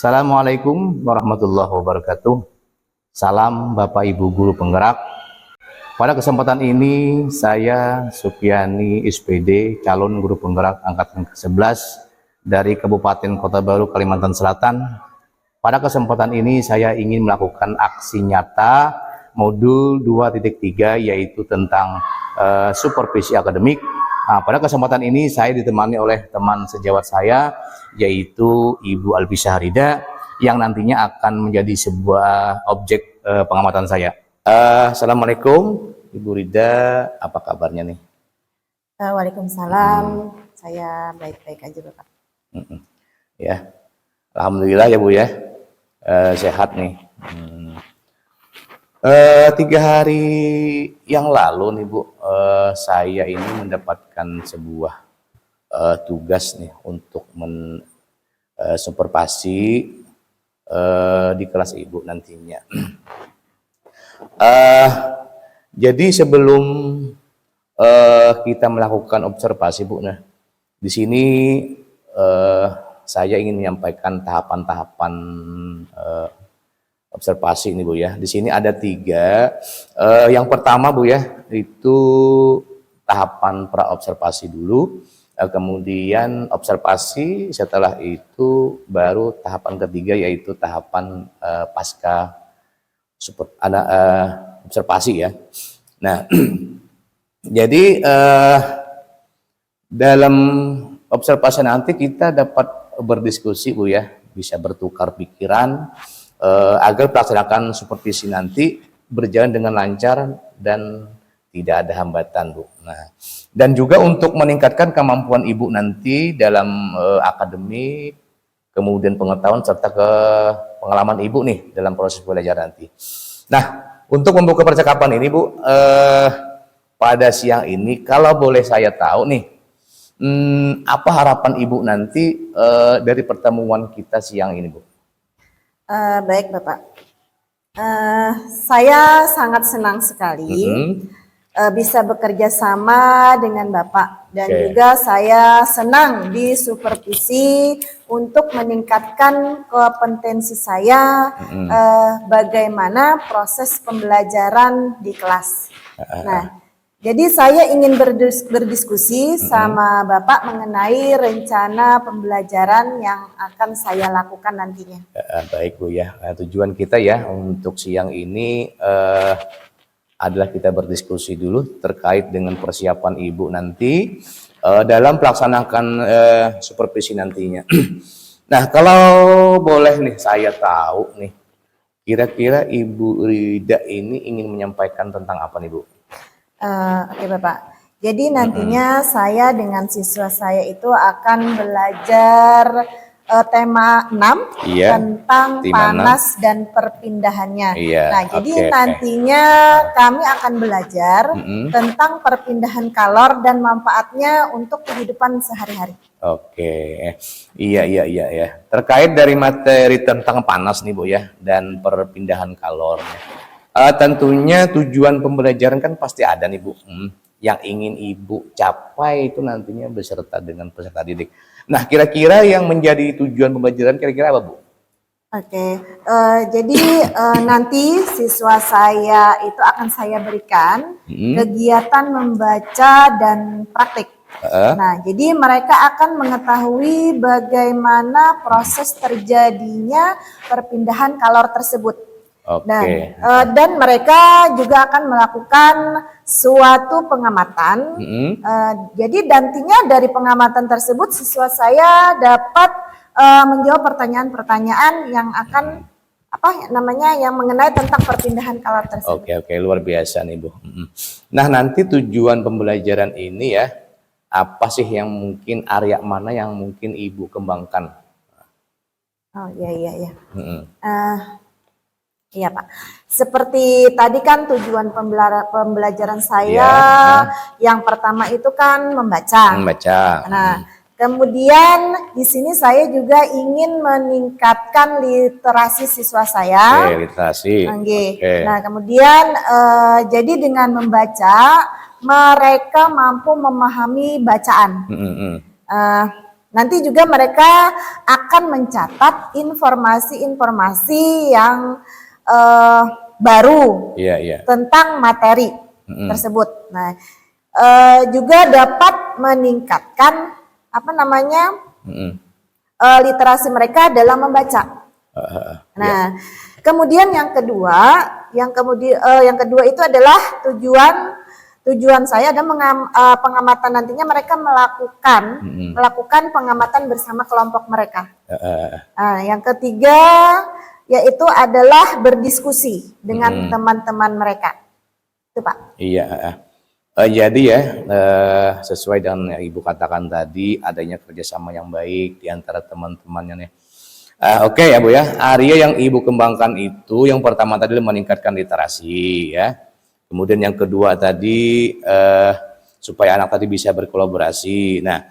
Assalamualaikum warahmatullahi wabarakatuh. Salam Bapak Ibu Guru Penggerak. Pada kesempatan ini saya Supiani SPD, calon guru penggerak angkatan ke-11 dari Kabupaten Kota Baru, Kalimantan Selatan. Pada kesempatan ini saya ingin melakukan aksi nyata modul 2.3 yaitu tentang supervisi akademik. Nah, pada kesempatan ini saya ditemani oleh teman sejawat saya yaitu Ibu Albi Syahrida yang nantinya akan menjadi sebuah objek pengamatan saya. Assalamualaikum Ibu Rida, apa kabarnya nih? Waalaikumsalam, saya baik-baik aja Bapak. Ya, alhamdulillah ya Bu ya, sehat nih. 3 hari yang lalu nih Bu, saya ini mendapatkan sebuah tugas nih untuk supervisi di kelas Ibu nantinya. Jadi sebelum kita melakukan observasi Bu, nah di sini saya ingin menyampaikan tahapan-tahapan observasi ini Bu ya. Di sini ada 3. Yang pertama Bu ya, itu tahapan pra-observasi dulu. Kemudian observasi, setelah itu baru tahapan ketiga yaitu tahapan pasca observasi ya. Nah, jadi dalam observasi nanti kita dapat berdiskusi Bu ya, bisa bertukar pikiran agar pelaksanaan supervisi nanti berjalan dengan lancar dan tidak ada hambatan Bu. Nah, dan juga untuk meningkatkan kemampuan Ibu nanti dalam akademik, kemudian pengetahuan serta pengalaman Ibu nih dalam proses belajar nanti. Nah, untuk membuka percakapan ini Bu, pada siang ini kalau boleh saya tahu nih, apa harapan Ibu nanti dari pertemuan kita siang ini Bu? Baik Bapak, saya sangat senang sekali bisa bekerja sama dengan Bapak dan juga saya senang disupervisi untuk meningkatkan kompetensi saya bagaimana proses pembelajaran di kelas. Nah, jadi saya ingin berdiskusi sama Bapak mengenai rencana pembelajaran yang akan saya lakukan nantinya. Baik Bu ya, tujuan kita ya untuk siang ini adalah kita berdiskusi dulu terkait dengan persiapan Ibu nanti dalam pelaksanaan supervisi nantinya. Nah, kalau boleh nih saya tahu nih, kira-kira Ibu Rida ini ingin menyampaikan tentang apa nih Bu? Oke Bapak, jadi nantinya saya dengan siswa saya itu akan belajar tema 6 tentang panas dan perpindahannya. Nah, jadi nantinya kami akan belajar tentang perpindahan kalor dan manfaatnya untuk kehidupan sehari-hari. Oke, iya. Terkait dari materi tentang panas nih Bu ya, dan perpindahan kalornya. Tentunya tujuan pembelajaran kan pasti ada nih Bu, yang ingin Ibu capai itu nantinya beserta dengan peserta didik. Nah, kira-kira yang menjadi tujuan pembelajaran kira-kira apa Bu? Oke, jadi nanti siswa saya itu akan saya berikan kegiatan membaca dan praktik. Nah, jadi mereka akan mengetahui bagaimana proses terjadinya perpindahan kalor tersebut. Dan mereka juga akan melakukan suatu pengamatan. Jadi nantinya dari pengamatan tersebut siswa saya dapat menjawab pertanyaan-pertanyaan yang akan yang mengenai tentang perpindahan kalor tersebut. Oke, luar biasa nih Bu. Nah, nanti tujuan pembelajaran ini ya, apa sih yang mungkin area mana yang mungkin Ibu kembangkan? Oh iya. Iya Pak, seperti tadi kan tujuan pembelajaran saya yang pertama itu kan membaca. Nah, kemudian di sini saya juga ingin meningkatkan literasi siswa saya. Nah, kemudian jadi dengan membaca mereka mampu memahami bacaan. nanti juga mereka akan mencatat informasi-informasi yang baru tentang materi tersebut. Nah, juga dapat meningkatkan literasi mereka dalam membaca. Nah, kemudian yang kedua itu adalah tujuan saya dan pengamatan, nantinya mereka melakukan pengamatan bersama kelompok mereka. Nah, yang ketiga yaitu adalah berdiskusi dengan teman-teman mereka. Itu Pak. Iya. Jadi ya, sesuai dengan yang Ibu katakan tadi, adanya kerjasama yang baik di antara teman-temannya nih. Oke ya Bu ya, area yang Ibu kembangkan itu yang pertama tadi meningkatkan literasi ya. Kemudian yang kedua tadi supaya anak tadi bisa berkolaborasi. Nah,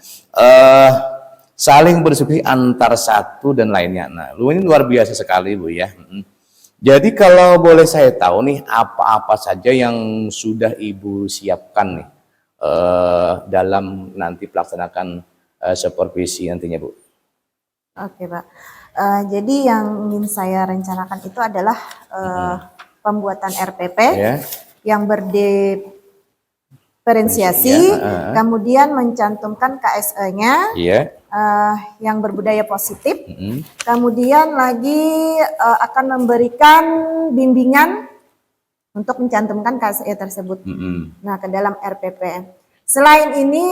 saling berdiskusi antar satu dan lainnya. Nah, ini luar biasa sekali Bu ya. Jadi kalau boleh saya tahu nih, apa-apa saja yang sudah Ibu siapkan nih dalam nanti pelaksanakan supervisi nantinya Bu? Oke Pak, jadi yang ingin saya rencanakan itu adalah pembuatan RPP yang berdiferensiasi, kemudian mencantumkan KSE-nya, yang berbudaya positif, kemudian lagi akan memberikan bimbingan untuk mencantumkan KSE tersebut nah ke dalam RPP. Selain ini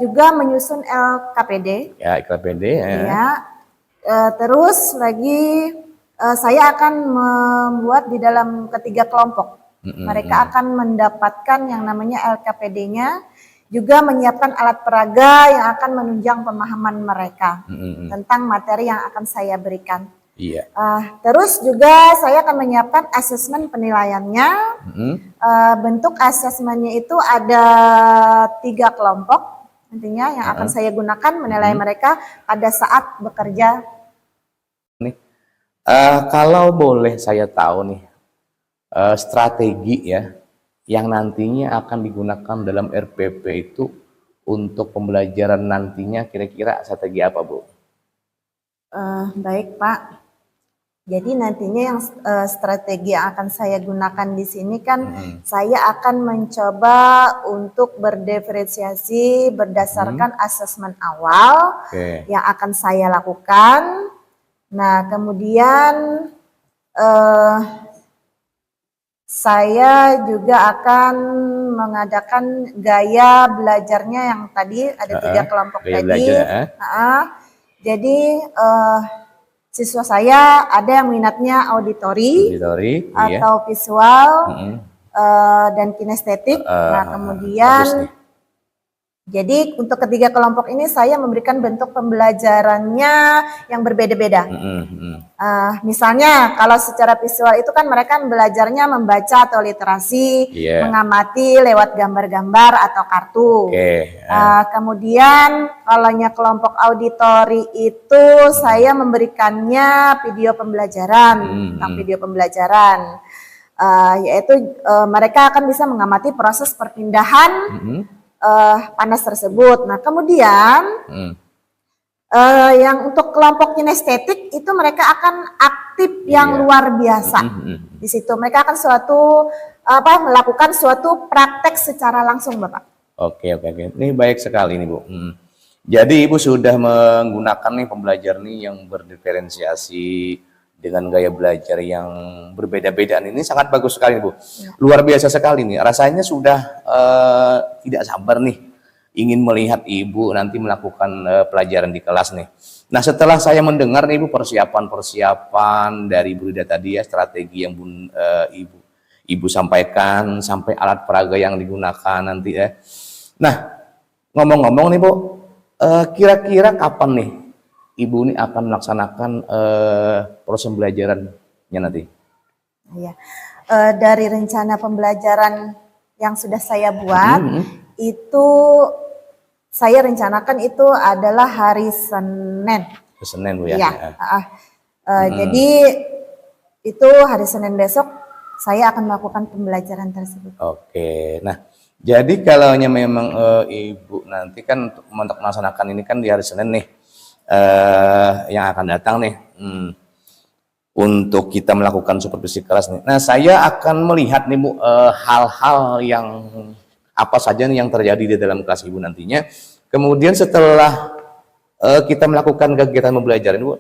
juga menyusun LKPD. Terus lagi saya akan membuat di dalam ketiga kelompok. Mereka akan mendapatkan yang namanya LKPD-nya, juga menyiapkan alat peraga yang akan menunjang pemahaman mereka tentang materi yang akan saya berikan. Terus juga saya akan menyiapkan asesmen penilaiannya. Bentuk asesmennya itu ada 3 kelompok nantinya yang akan saya gunakan menilai mereka pada saat bekerja. Kalau boleh saya tahu nih, strategi ya yang nantinya akan digunakan dalam RPP itu untuk pembelajaran nantinya, kira-kira strategi apa Bu? Baik Pak, jadi nantinya yang strategi yang akan saya gunakan di sini kan saya akan mencoba untuk berdiferensiasi berdasarkan asesmen awal yang akan saya lakukan. Nah kemudian saya juga akan mengadakan gaya belajarnya yang tadi ada 3 kelompok tadi. Jadi siswa saya ada yang minatnya auditori atau visual dan kinestetik. Nah kemudian jadi untuk ketiga kelompok ini saya memberikan bentuk pembelajarannya yang berbeda-beda. Misalnya kalau secara visual itu kan mereka belajarnya membaca atau literasi, mengamati lewat gambar-gambar atau kartu. Kemudian kalau kelompok auditori itu saya memberikannya video pembelajaran tentang video pembelajaran, yaitu mereka akan bisa mengamati proses perpindahan panas tersebut. Nah kemudian yang untuk kelompok kinestetik itu mereka akan aktif yang luar biasa. Di situ mereka akan melakukan suatu praktek secara langsung Bapak. Oke. Ini baik sekali nih Bu. Jadi Ibu sudah menggunakan nih pembelajar nih yang berdiferensiasi dengan gaya belajar yang berbeda-beda. Ini sangat bagus sekali Bu. Luar biasa sekali nih. Rasanya sudah tidak sabar nih ingin melihat Ibu nanti melakukan pelajaran di kelas nih. Nah setelah saya mendengar nih Ibu persiapan dari Bu Rida tadi ya, strategi yang Ibu sampaikan sampai alat peraga yang digunakan nanti ya. Nah ngomong-ngomong nih Bu, kira-kira kapan nih Ibu ini akan melaksanakan proses pembelajarannya nanti? Dari rencana pembelajaran yang sudah saya buat, itu saya rencanakan itu adalah hari Senin. Senin Bu ya? Jadi itu hari Senin besok saya akan melakukan pembelajaran tersebut. Oke, nah Jadi kalau memang Ibu nanti kan untuk melaksanakan ini kan di hari Senin nih, yang akan datang nih, untuk kita melakukan supervisi kelas nih. Nah, saya akan melihat nih Bu, hal-hal yang apa saja nih yang terjadi di dalam kelas Ibu nantinya. Kemudian setelah kita melakukan kegiatan pembelajaran Bu,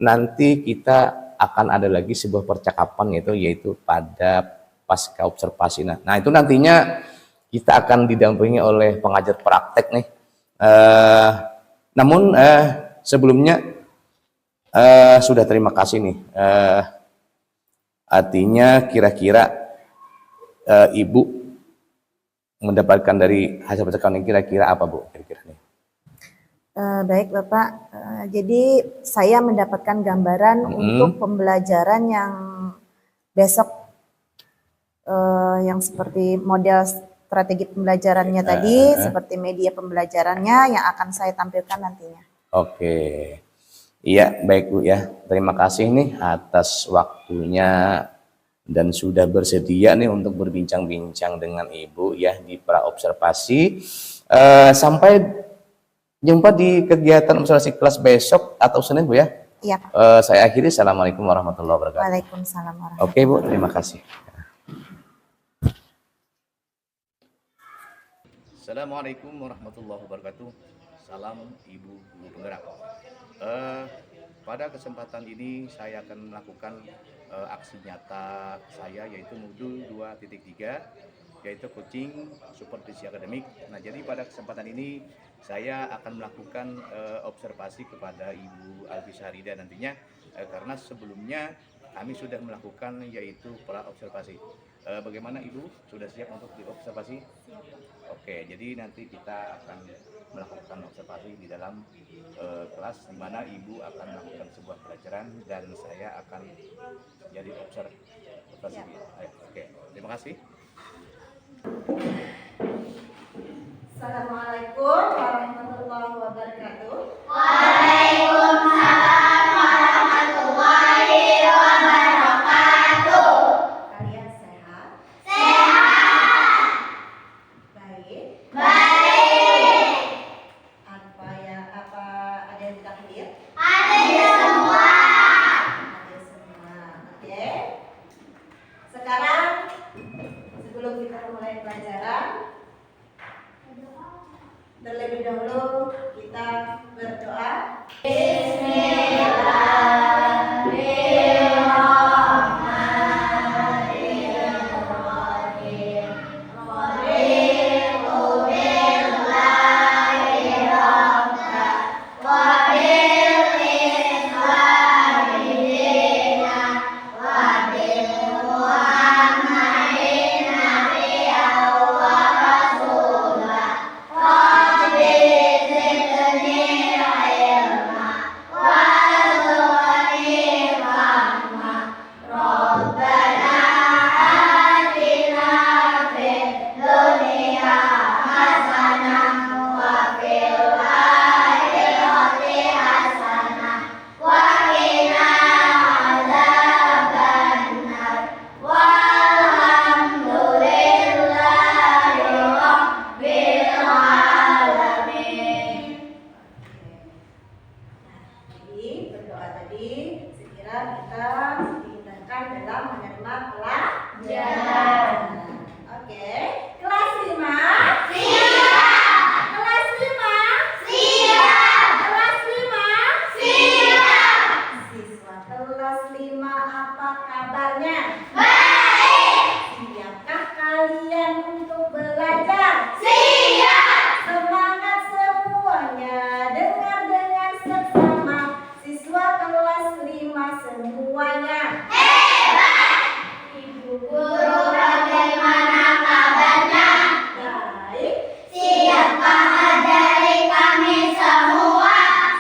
nanti kita akan ada lagi sebuah percakapan yaitu pada pasca observasi. Nah, itu nantinya kita akan didampingi oleh pengajar praktek nih. Namun sebelumnya sudah terima kasih nih. Artinya kira-kira Ibu mendapatkan dari hasil percakapan ini kira-kira apa Bu? Kira-kira nih. Baik Bapak, jadi saya mendapatkan gambaran untuk pembelajaran yang besok yang seperti model strategi pembelajarannya tadi, seperti media pembelajarannya yang akan saya tampilkan nantinya. Oke, iya baik Bu ya, terima kasih nih atas waktunya dan sudah bersedia nih untuk berbincang-bincang dengan Ibu ya di praobservasi. Sampai jumpa di kegiatan observasi kelas besok atau Senin Bu ya. Iya. Saya akhiri, assalamualaikum warahmatullahi wabarakatuh. Waalaikumsalam warahmatullahi wabarakatuh. Oke Bu, terima kasih. Assalamualaikum warahmatullahi wabarakatuh. Salam Ibu Guru Penggerak. Pada kesempatan ini saya akan melakukan aksi nyata saya yaitu modul 2.3 yaitu coaching supervisi akademik. Nah, jadi pada kesempatan ini saya akan melakukan observasi kepada Ibu Alfi Syarida nantinya karena sebelumnya kami sudah melakukan yaitu pra observasi. Bagaimana Ibu? Sudah siap untuk diobservasi? Oke, jadi nanti kita akan melakukan observasi di dalam kelas di mana Ibu akan melakukan sebuah pelajaran dan saya akan jadi observasi. Oke, terima kasih. Assalamualaikum warahmatullahi wabarakatuh. Waalaikumsalam warahmatullahi wabarakatuh. Kalian sehat? Sehat. Baik. Baik. Apa ada yang takdir? Ada semua. Ada semua. Oke. Sekarang sebelum kita memulai pelajaran, terlebih dahulu kita berdoa. Jadi berdoa tadi sekira kita diindahkan dalam menerima pelajaran. Oke, kelas 5. Siap. Kelas 5. Siap. Kelas 5. Siap. Siswa kelas 5 apa kabarnya? Baik. Siapkah kalian untuk belajar? Siap. Semangat semuanya, dengar dengan seksama. Siswa kelas 5 semuanya. Hebat. Ibu Guru bagaimana kabarnya? baik. Siap mengajari kami semua.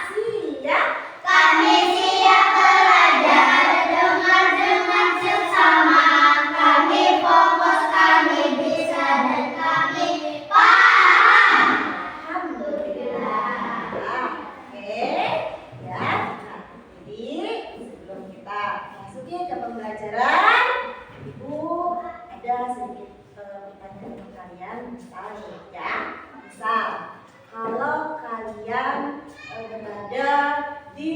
Siap. Kami siap belajar, dengar dengan seksama. Kami fokus, kami bisa dan kami paham. Alhamdulillah. Oke, ya. Nah, jadi sebelum kita masuki ke pembelajaran, Ibu ada sedikit pertanyaan untuk kalian misal ya, misal kalau kalian berada di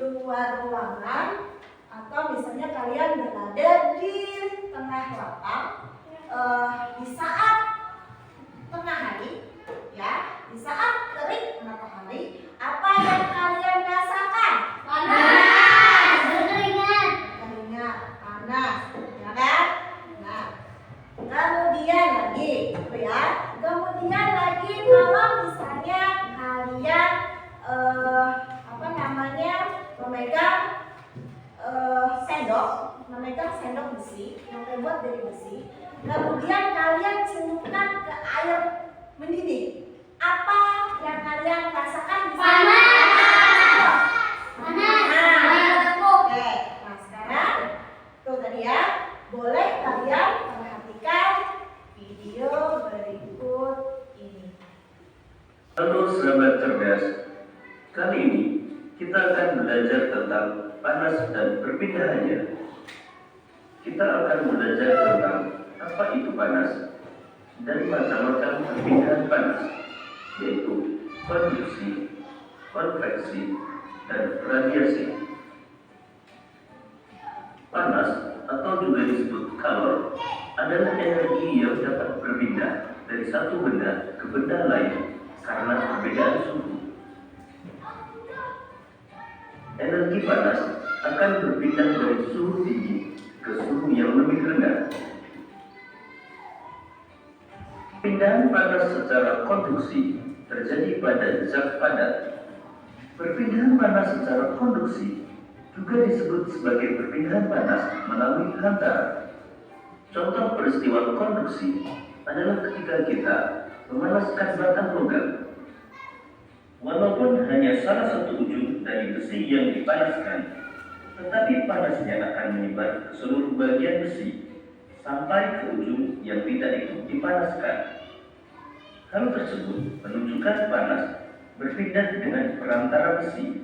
luar ruangan atau misalnya kalian berada di tengah lapang di saat tengah hari ya, di saat terik matahari, apa yang kalian rasakan? Panas, keringat. Keringat, panas, ya kan? Nah, kemudian lagi, gitu ya. Kemudian lagi kalau misalnya kalian memegang sendok besi yang terbuat dari besi, kemudian kalian celupkan ke air mendidih. Apa yang kalian rasakan di sana? Panas. Oke, nah sekarang tuh tadi ya, boleh kalian perhatikan video berikut ini. Halo sahabat cerdas, kali ini kita akan belajar tentang panas dan perpindahannya. Kita akan belajar tentang apa itu panas dan macam-macam perpindahan panas, yaitu konduksi, konveksi, dan radiasi. Panas atau juga disebut kalor adalah energi yang dapat berpindah dari satu benda ke benda lain karena perbedaan suhu. Energi panas akan berpindah dari suhu tinggi ke suhu yang lebih rendah. Pindahan panas secara konduksi terjadi pada zat padat. Perpindahan panas secara konduksi juga disebut sebagai perpindahan panas melalui hantara. Contoh peristiwa konduksi adalah ketika kita memanaskan batang logam. Walaupun hanya salah satu ujung dari besi yang dipanaskan, tetapi panasnya akan menyebar ke seluruh bagian besi sampai ke ujung yang tidak ikut dipanaskan. Hal tersebut menunjukkan panas berpindah dengan perantara besi.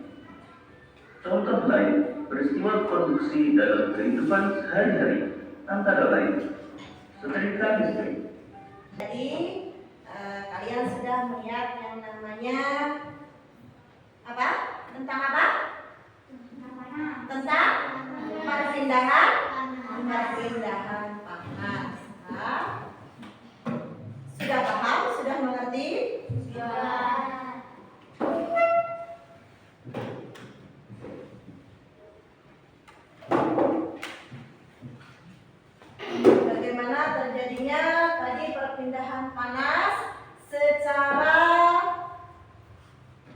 Contoh lain, peristiwa konduksi dalam kehidupan sehari-hari antara lain setrika listrik. Jadi kalian sudah melihat yang namanya apa? Tentang apa? Tentang perpindahan panas. Nah, sudah paham? Sudah mengerti? Bagaimana terjadinya tadi perpindahan panas secara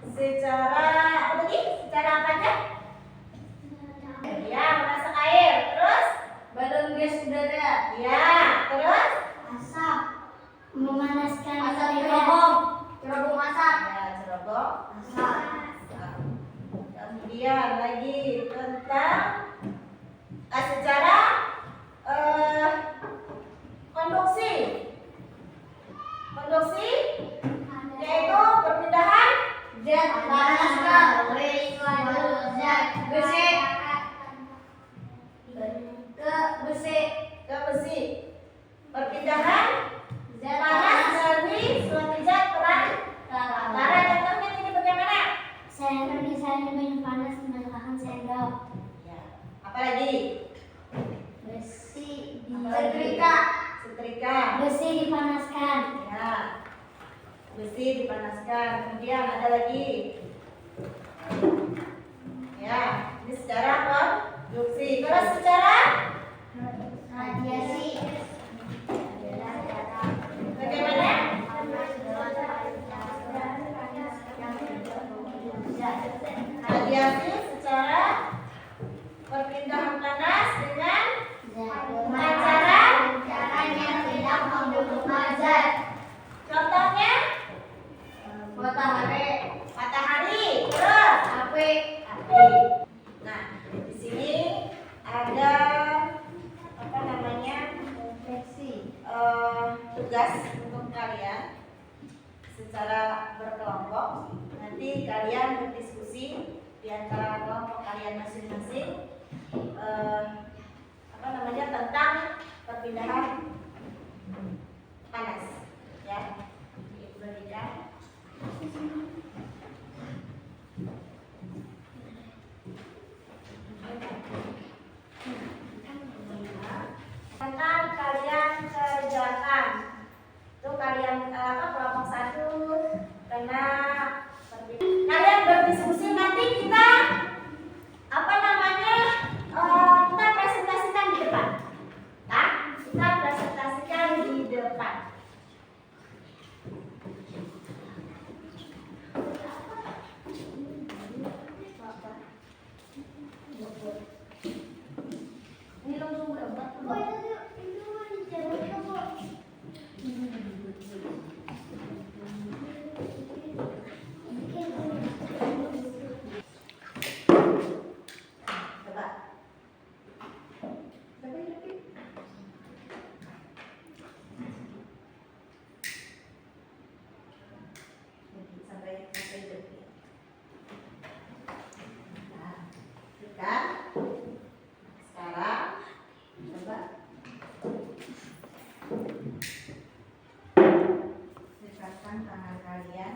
apa tadi? Secara apa aja? Ya, memasak air. Terus Balon gas udara. ya, terus Asap. Memanaskan asap cerobong. cerobong. Cerobong asap. Ya, cerobong. Asap. Nah, kemudian lagi tentang secara konduksi. Konduksi yaitu perpindahan Zat panaskan. Zat besi. Ke besi. ke besi. Perpindahan Zat panas panas. dari suatu zat perantara. Contohnya ini bagaimana? Sendok misalnya minum panas menggunakan sendok. Ya. Apalagi? Besi Setrika. Setrika. Besi dipanaskan. Ya. Besi dipanaskan. Kemudian ada lagi. Ya, ini secara konduksi. Terus secara Radiasi. bagaimana? Radiasi secara perpindahan panas dengan Caranya tidak membutuhkan zat. contohnya Matahari. matahari. Terus Api. api. Nah, di sini ada apa namanya tugas untuk kalian secara berkelompok. Nanti kalian berdiskusi di antara kelompok kalian masing-masing apa namanya tentang perpindahan Dekatkan tangan kalian.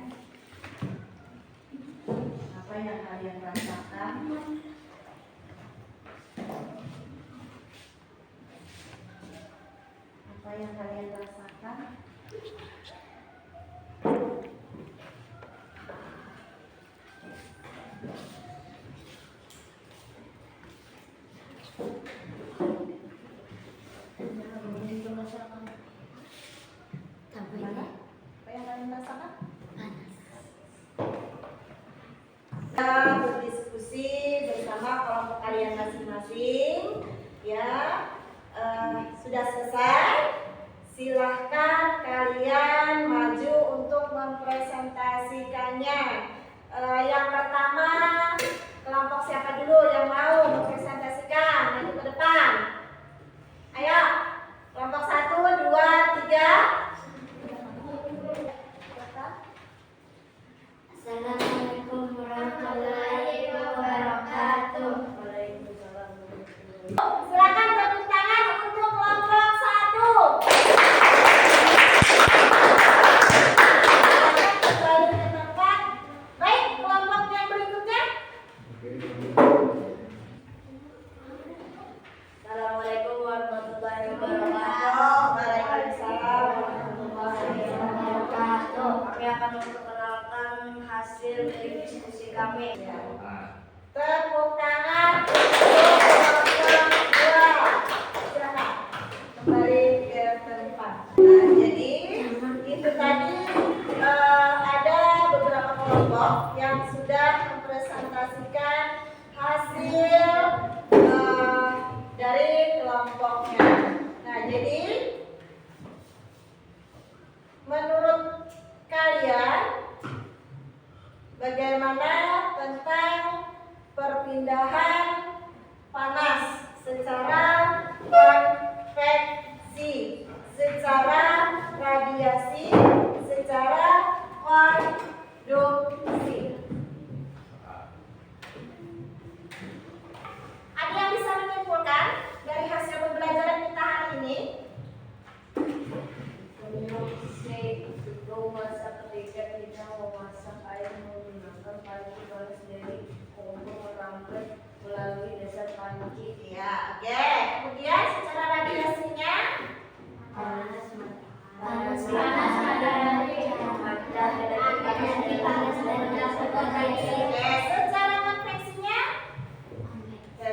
Apa yang kalian rasakan? Apa yang kalian rasakan? Gimana? Apa yang kalian rasakan? Kita berdiskusi bersama kelompok kalian masing-masing. Ya, sudah selesai. Silahkan kalian maju untuk mempresentasikannya. Yang pertama, kelompok siapa dulu yang mau mempresentasikan? Maju ke depan. Ayo, kelompok 1, 2, 3. Assalamualaikum warahmatullahi wabarakatuh. Silakan tepuk tangan untuk kelompok 1. Kembali ke tempat. Baik, kelompok yang berikutnya. Assalamualaikum warahmatullahi wabarakatuh. Waalaikumsalam warahmatullahi wabarakatuh. Kami akan memperkenalkan hasil dari diskusi kami. Tepuk tangan untuk kelompok 2. Silakan kembali ke tempat. Nah, jadi itu tadi ada beberapa kelompok yang sudah mempresentasikan hasil dari kelompoknya. Nah, jadi menurut kalian bagaimana tentang perpindahan panas secara konveksi, secara radiasi, secara konduksi? Ada yang bisa menyimpulkan dari hasil pembelajaran kita hari ini? Memasak ketika kita memasak air menggunakan panci panas dari kompor merambat melalui dasar panci. Ya, oke. Kemudian secara radiasinya? Panas matahari panas dari konveksi. Oke, secara konveksinya? Oke,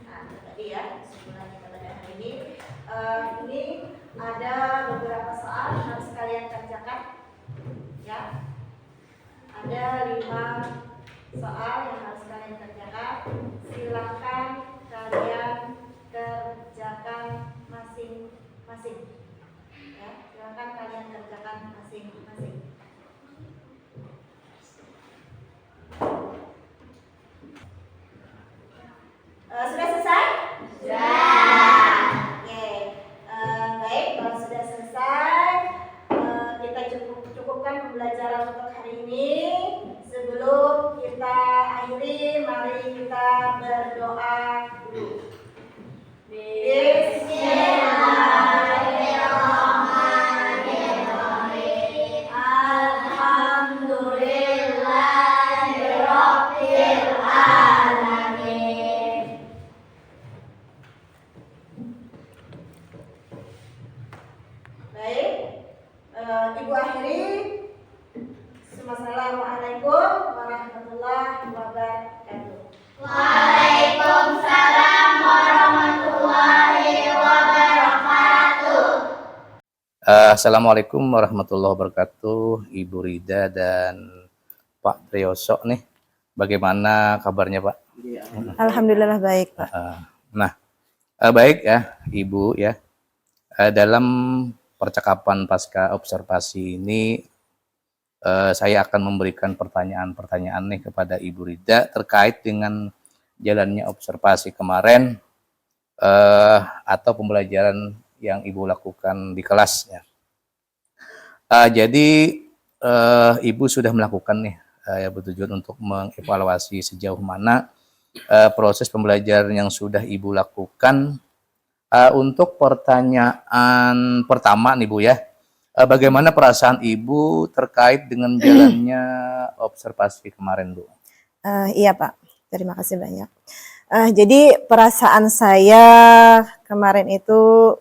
nah tadi ya kesimpulan kita pada hari ini. Ini ada beberapa soal yang harus kalian kerjakan, ya. Ada 5 soal yang harus kalian kerjakan. Silakan kalian kerjakan masing-masing. Ya, silakan kalian kerjakan masing-masing. Sudah selesai? Sudah. Oke. Baik, kalau sudah selesai, kita cukupkan pembelajaran untuk hari ini. Sebelum kita akhiri, mari kita berdoa dulu. Bismillahirrahmanirrahim. Alhamdulillahirabbil alamin. Baik, Ibu akhiri. Assalamualaikum warahmatullahi wabarakatuh. Waalaikumsalam warahmatullahi wabarakatuh. Assalamualaikum warahmatullahi wabarakatuh, Ibu Rida dan Pak Triyoso nih. Bagaimana kabarnya, Pak? Alhamdulillah baik, Pak. Nah, baik ya, Ibu ya. Dalam percakapan pasca observasi ini, saya akan memberikan pertanyaan-pertanyaan nih kepada Ibu Rida terkait dengan jalannya observasi kemarin atau pembelajaran yang Ibu lakukan di kelas ya. Jadi Ibu sudah melakukan nih yang bertujuan untuk mengevaluasi sejauh mana proses pembelajaran yang sudah Ibu lakukan. Untuk pertanyaan pertama nih Bu ya, bagaimana perasaan Ibu terkait dengan jalannya observasi kemarin Bu? Iya Pak, terima kasih banyak. Jadi perasaan saya kemarin itu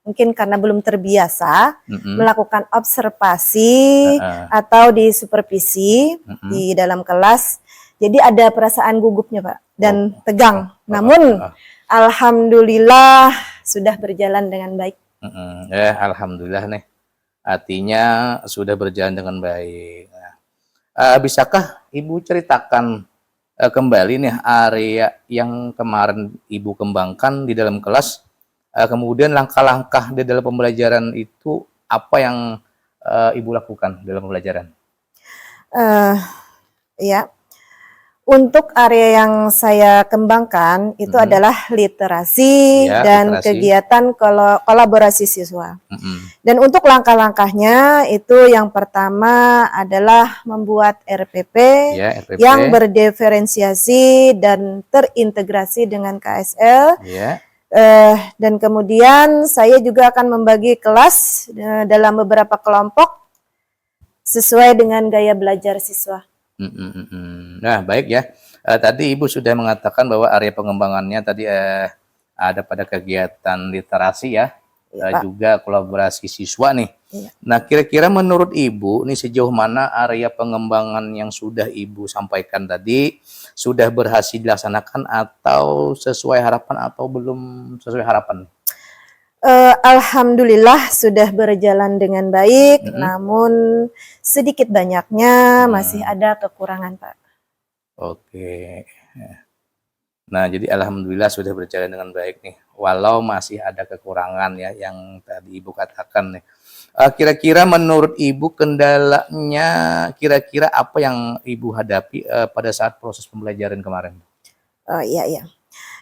mungkin karena belum terbiasa melakukan observasi atau di supervisi di dalam kelas. Jadi ada perasaan gugupnya Pak dan tegang. Namun alhamdulillah sudah berjalan dengan baik. Alhamdulillah nih. Artinya sudah berjalan dengan baik. Nah, bisakah Ibu ceritakan kembali nih area yang kemarin Ibu kembangkan di dalam kelas? Kemudian langkah-langkah di dalam pembelajaran itu apa yang Ibu lakukan dalam pembelajaran? Ya, untuk area yang saya kembangkan itu adalah literasi dan literasi. kegiatan kolaborasi siswa. Dan untuk langkah-langkahnya itu yang pertama adalah membuat RPP, RPP. yang berdiferensiasi dan terintegrasi dengan KSL. Dan kemudian saya juga akan membagi kelas dalam beberapa kelompok sesuai dengan gaya belajar siswa. Nah, baik ya. Tadi Ibu sudah mengatakan bahwa area pengembangannya tadi ada pada kegiatan literasi ya, juga kolaborasi siswa nih. Nah, kira-kira menurut Ibu nih sejauh mana area pengembangan yang sudah Ibu sampaikan tadi sudah berhasil dilaksanakan atau sesuai harapan atau belum sesuai harapan? Alhamdulillah sudah berjalan dengan baik, namun sedikit banyaknya masih ada kekurangan Pak. Oke. Nah, jadi alhamdulillah sudah berjalan dengan baik nih. Walau masih ada kekurangan ya yang tadi Ibu katakan nih. Kira-kira menurut Ibu kendalanya kira-kira apa yang Ibu hadapi pada saat proses pembelajaran kemarin? Iya.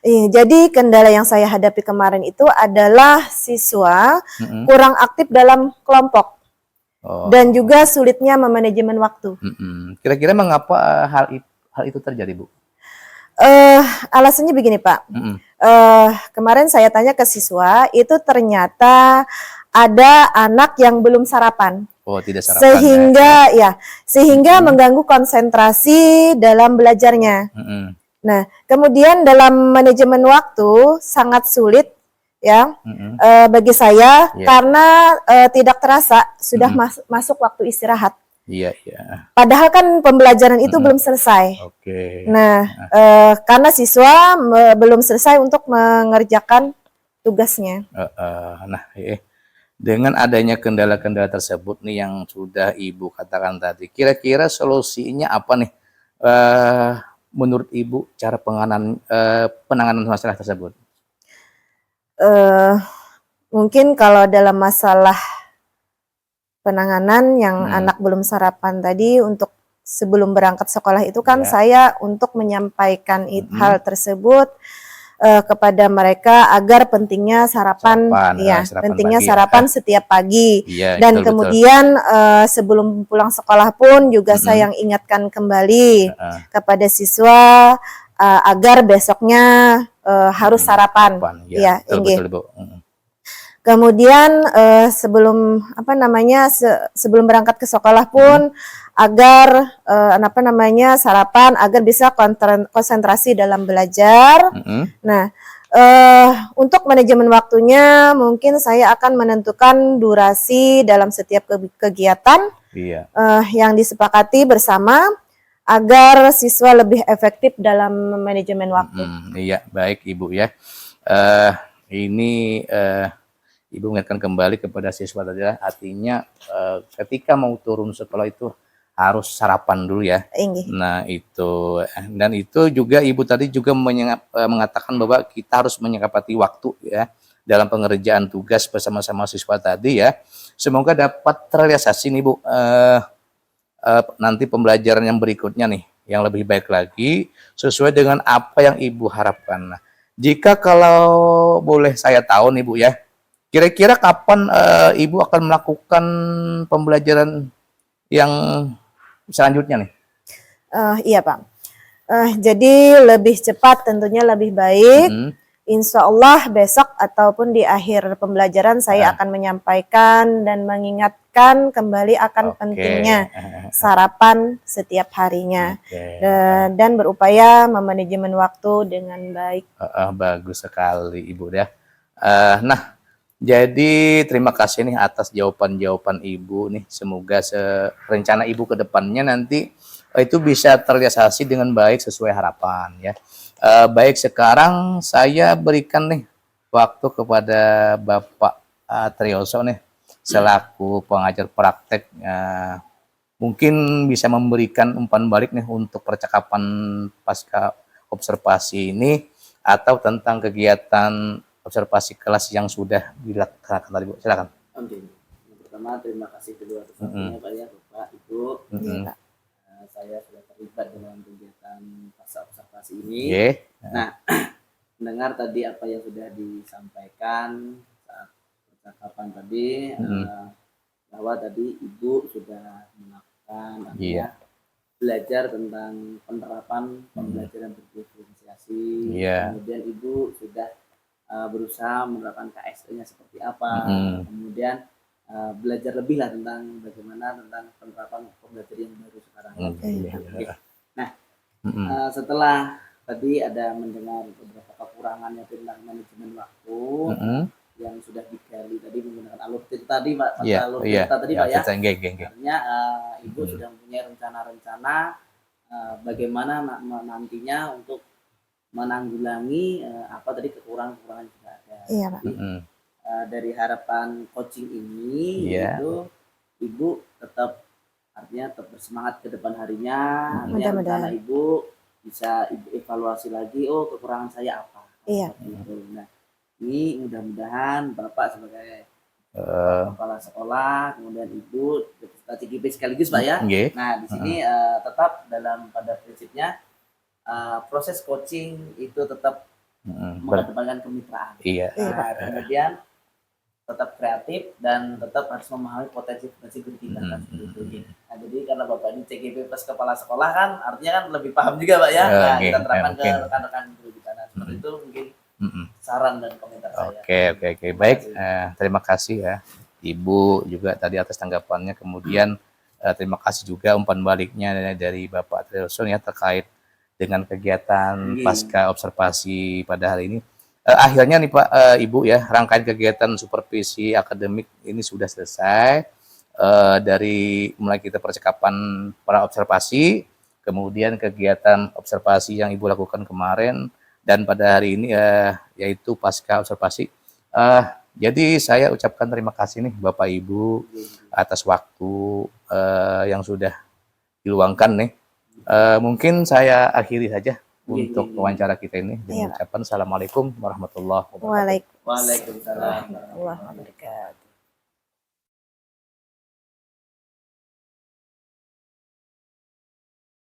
Jadi kendala yang saya hadapi kemarin itu adalah siswa kurang aktif dalam kelompok dan juga sulitnya memanajemen waktu. Kira-kira mengapa hal itu terjadi, Bu? Alasannya begini Pak, kemarin saya tanya ke siswa, itu ternyata ada anak yang belum sarapan. Tidak sarapan. Sehingga mengganggu konsentrasi dalam belajarnya. Nah, kemudian dalam manajemen waktu sangat sulit ya bagi saya karena tidak terasa sudah masuk waktu istirahat. Iya. Padahal kan pembelajaran itu belum selesai. Nah, karena siswa belum selesai untuk mengerjakan tugasnya. Dengan adanya kendala-kendala tersebut nih yang sudah Ibu katakan tadi, kira-kira solusinya apa nih? Menurut Ibu cara penanganan masalah tersebut? Mungkin kalau dalam masalah penanganan yang anak belum sarapan tadi, untuk sebelum berangkat sekolah itu kan saya untuk menyampaikan hal tersebut kepada mereka agar pentingnya sarapan setiap pagi. Dan kemudian sebelum pulang sekolah pun juga saya yang ingatkan kembali kepada siswa agar besoknya harus sarapan. Betul, Bu. Kemudian sebelum sebelum berangkat ke sekolah pun agar sarapan agar bisa konsentrasi dalam belajar. Nah, untuk manajemen waktunya mungkin saya akan menentukan durasi dalam setiap kegiatan yang disepakati bersama agar siswa lebih efektif dalam manajemen waktu. Iya, baik Ibu ya. Ini Ibu mengingatkan kembali kepada siswa tadi, artinya ketika mau turun sekolah itu harus sarapan dulu ya. Inggih. Nah itu, dan itu juga Ibu tadi juga mengatakan bahwa kita harus menyepakati waktu ya dalam pengerjaan tugas bersama-sama siswa tadi ya. Semoga dapat terrealisasi nih Bu, nanti pembelajaran yang berikutnya nih, yang lebih baik lagi sesuai dengan apa yang Ibu harapkan. Nah, jika kalau boleh saya tahu nih Bu ya, kira-kira kapan Ibu akan melakukan pembelajaran yang selanjutnya nih? Iya Pak. Jadi lebih cepat tentunya lebih baik. Insya Allah besok ataupun di akhir pembelajaran saya akan menyampaikan dan mengingatkan kembali akan pentingnya sarapan setiap harinya dan berupaya memanajemen waktu dengan baik. Bagus sekali Ibu ya. Nah, jadi terima kasih nih atas jawaban-jawaban Ibu nih. Semoga rencana Ibu ke depannya nanti itu bisa terrealisasi dengan baik sesuai harapan ya. Baik, sekarang saya berikan nih waktu kepada Bapak Triyoso nih selaku pengajar praktek, mungkin bisa memberikan umpan balik nih untuk percakapan pasca observasi ini atau tentang kegiatan observasi kelas yang sudah dilaksanakan tadi Bu. Silakan. Oke. Yang pertama terima kasih kedua atas waktunya Pak ya, Bapak, Ibu. Saya sudah terlibat dalam kegiatan pasca observasi ini. Nah, mendengar tadi apa yang sudah disampaikan saat percakapan tadi, bahwa tadi Ibu sudah melakukan belajar tentang penerapan pembelajaran berdiferensiasi. Kemudian Ibu sudah berusaha menerapkan KSE-nya seperti apa. Kemudian belajar lebih lah tentang bagaimana tentang penerapan pembelajaran yang baru sekarang. Nah, setelah tadi ada mendengar beberapa kekurangannya tentang manajemen waktu yang sudah digali tadi menggunakan alur cerita tadi Pak, alur cerita tadi Pak ya. Artinya Ibu sudah mempunyai rencana-rencana bagaimana nantinya untuk menanggulangi apa tadi kekurangan-kekurangan yang sudah ada. Iya Pak. Dari harapan coaching ini itu Ibu tetap artinya tetap bersemangat ke depan harinya. Artinya rencana Ibu bisa Ibu evaluasi lagi, oh kekurangan saya apa. Gitu. Nah, ini mudah-mudahan Bapak sebagai kepala sekolah, kemudian Ibu CGP sekaligus Pak ya. Nah, di sini tetap pada prinsipnya proses coaching itu tetap mengedepankan kemitraan. Nah, kemudian tetap kreatif dan tetap harus memahami potensi-potensi guru kita. Nah, jadi karena Bapak ini CGP plus kepala sekolah kan, artinya kan lebih paham juga Pak ya. Nah, kita terapkan ke rekan-rekan guru kita. Nah, seperti itu mungkin saran dan komentar saya. Oke. Baik, terima kasih ya Ibu juga tadi atas tanggapannya. Kemudian terima kasih juga umpan baliknya dari Bapak Triyoso ya terkait dengan kegiatan pasca observasi pada hari ini. Akhirnya nih Pak, Ibu ya, rangkaian kegiatan supervisi akademik ini sudah selesai. Dari mulai kita percakapan para observasi, kemudian kegiatan observasi yang Ibu lakukan kemarin, dan pada hari ini yaitu pasca observasi. Jadi saya ucapkan terima kasih nih Bapak Ibu atas waktu yang sudah diluangkan nih. Mungkin saya akhiri saja untuk wawancara kita ini dengan ucapan Assalamualaikum warahmatullahi wabarakatuh. Waalaikumsalam warahmatullahi wabarakatuh.